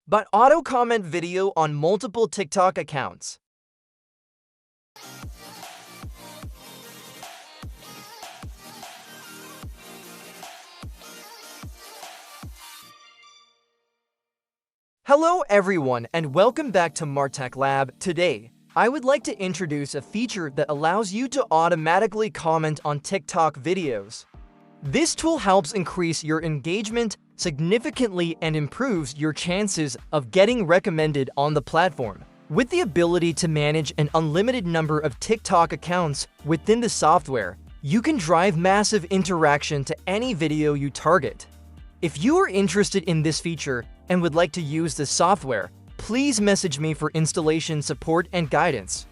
but auto-comment video on multiple TikTok accounts. Hello everyone and welcome back to Martech Lab. Today, I would like to introduce a feature that allows you to automatically comment on TikTok videos. This tool helps increase your engagement significantly and improves your chances of getting recommended on the platform. With the ability to manage an unlimited number of TikTok accounts within the software, you can drive massive interaction to any video you target. If you are interested in this feature and would like to use the software, please message me for installation support and guidance.